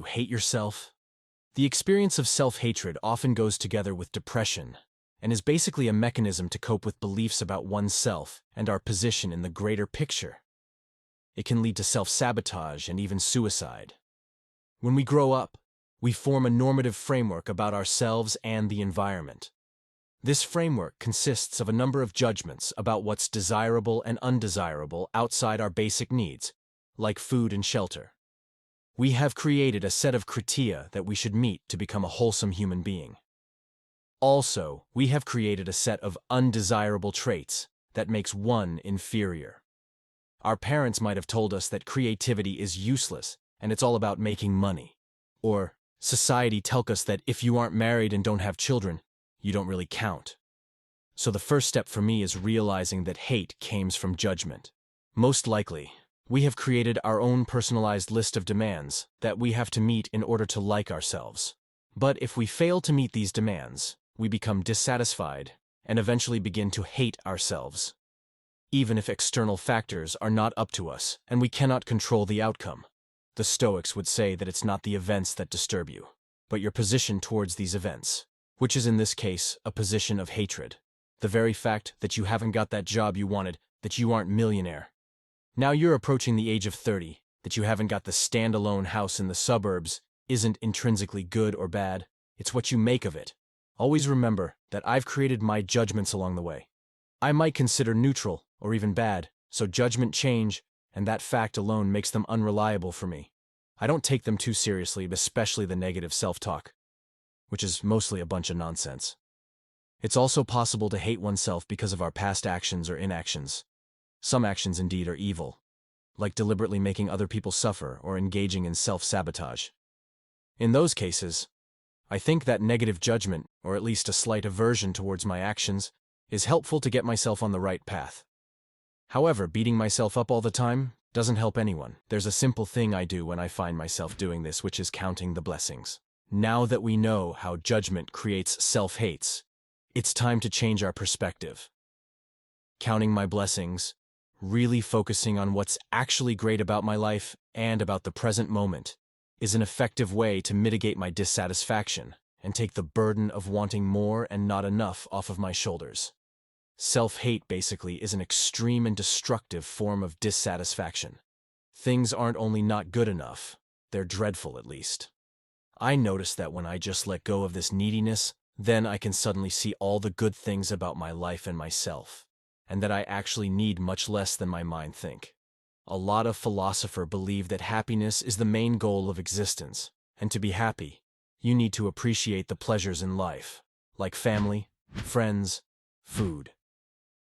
you hate yourself? The experience of self-hatred often goes together with depression and is basically a mechanism to cope with beliefs about oneself and our position in the greater picture. It can lead to self-sabotage and even suicide. When we grow up, we form a normative framework about ourselves and the environment. This framework consists of a number of judgments about what's desirable and undesirable outside our basic needs, like food and shelter. We have created a set of criteria that we should meet to become a wholesome human being. Also, we have created a set of undesirable traits that makes one inferior. Our parents might have told us that creativity is useless and it's all about making money. Or, society tells us that if you aren't married and don't have children, you don't really count. So the first step for me is realizing that hate comes from judgment. Most likely, we have created our own personalized list of demands that we have to meet in order to like ourselves. But if we fail to meet these demands, we become dissatisfied and eventually begin to hate ourselves. Even if external factors are not up to us and we cannot control the outcome. The Stoics would say that it's not the events that disturb you, but your position towards these events, which is in this case a position of hatred. The very fact that you haven't got that job you wanted, that you aren't millionaire. Now you're approaching the age of 30, that you haven't got the standalone house in the suburbs isn't intrinsically good or bad, it's what you make of it. Always remember that I've created my judgments along the way. I might consider neutral or even bad, so judgment change, and that fact alone makes them unreliable for me. I don't take them too seriously, especially the negative self-talk, which is mostly a bunch of nonsense. It's also possible to hate oneself because of our past actions or inactions. Some actions indeed are evil, like deliberately making other people suffer or engaging in self-sabotage. In those cases, I think that negative judgment, or at least a slight aversion towards my actions, is helpful to get myself on the right path. However, beating myself up all the time doesn't help anyone. There's a simple thing I do when I find myself doing this, which is counting the blessings. Now that we know how judgment creates self-hates, it's time to change our perspective. Counting my blessings, really focusing on what's actually great about my life and about the present moment, is an effective way to mitigate my dissatisfaction and take the burden of wanting more and not enough off of my shoulders. Self-hate basically is an extreme and destructive form of dissatisfaction. Things aren't only not good enough, they're dreadful at least. I notice that when I just let go of this neediness, then I can suddenly see all the good things about my life and myself, and that I actually need much less than my mind think. A lot of philosophers believe that happiness is the main goal of existence, and to be happy, you need to appreciate the pleasures in life, like family, friends, food.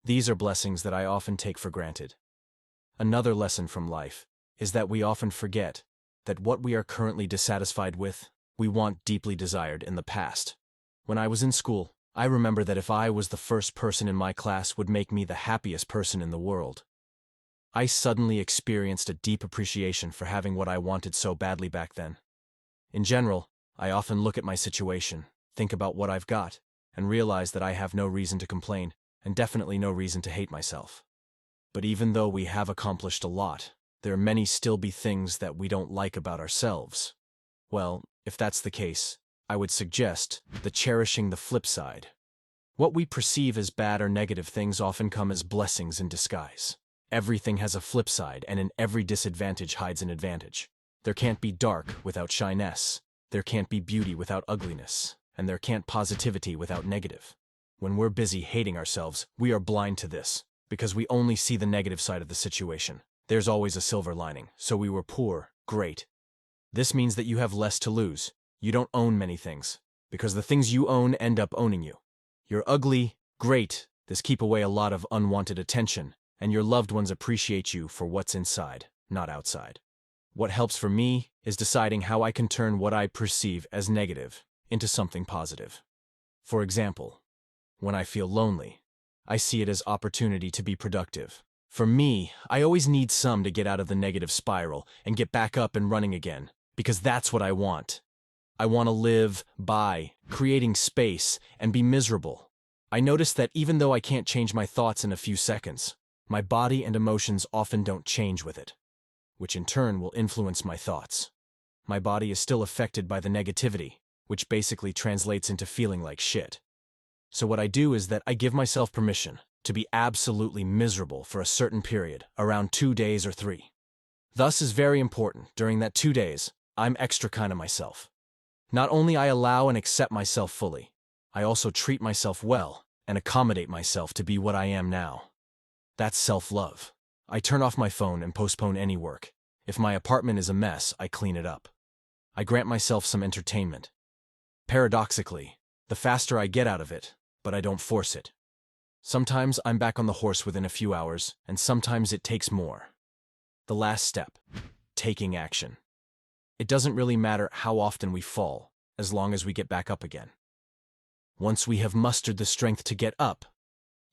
These are blessings that I often take for granted. Another lesson from life is that we often forget that what we are currently dissatisfied with, we want deeply desired in the past. When I was in school, I remember that if I was the first person in my class would make me the happiest person in the world. I suddenly experienced a deep appreciation for having what I wanted so badly back then. In general, I often look at my situation, think about what I've got, and realize that I have no reason to complain, and definitely no reason to hate myself. But even though we have accomplished a lot, there may still be things that we don't like about ourselves. Well, if that's the case, I would suggest the cherishing the flip side. What we perceive as bad or negative things often come as blessings in disguise. Everything has a flip side, and in every disadvantage hides an advantage. There can't be dark without shyness. There can't be beauty without ugliness. And there can't positivity without negative. When we're busy hating ourselves, we are blind to this, because we only see the negative side of the situation. There's always a silver lining. So we were poor, great. This means that you have less to lose. You don't own many things, because the things you own end up owning you. You're ugly, great. This keeps away a lot of unwanted attention, and your loved ones appreciate you for what's inside, not outside. What helps for me is deciding how I can turn what I perceive as negative into something positive. For example, when I feel lonely, I see it as opportunity to be productive. For me, I always need some to get out of the negative spiral and get back up and running again, because that's what I want. I want to live by creating space and be miserable. I notice that even though I can't change my thoughts in a few seconds, my body and emotions often don't change with it, which in turn will influence my thoughts. my body is still affected by the negativity, which basically translates into feeling like shit. So what I do is that I give myself permission to be absolutely miserable for a certain period, around 2 days or 3. Thus is very important, during that 2 days, I'm extra kind of myself. Not only I allow and accept myself fully, I also treat myself well and accommodate myself to be what I am now. That's self-love. I turn off my phone and postpone any work. If my apartment is a mess, I clean it up. I grant myself some entertainment. Paradoxically, the faster I get out of it, but I don't force it. Sometimes I'm back on the horse within a few hours, and sometimes it takes more. The last step, taking action. It doesn't really matter how often we fall, as long as we get back up again. Once we have mustered the strength to get up,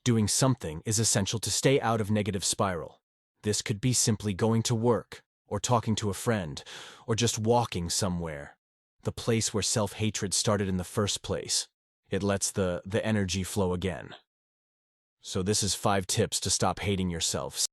doing something is essential to stay out of negative spiral. This could be simply going to work, or talking to a friend, or just walking somewhere. The place where self-hatred started in the first place. It lets the energy flow again. So this is 5 tips to stop hating yourself.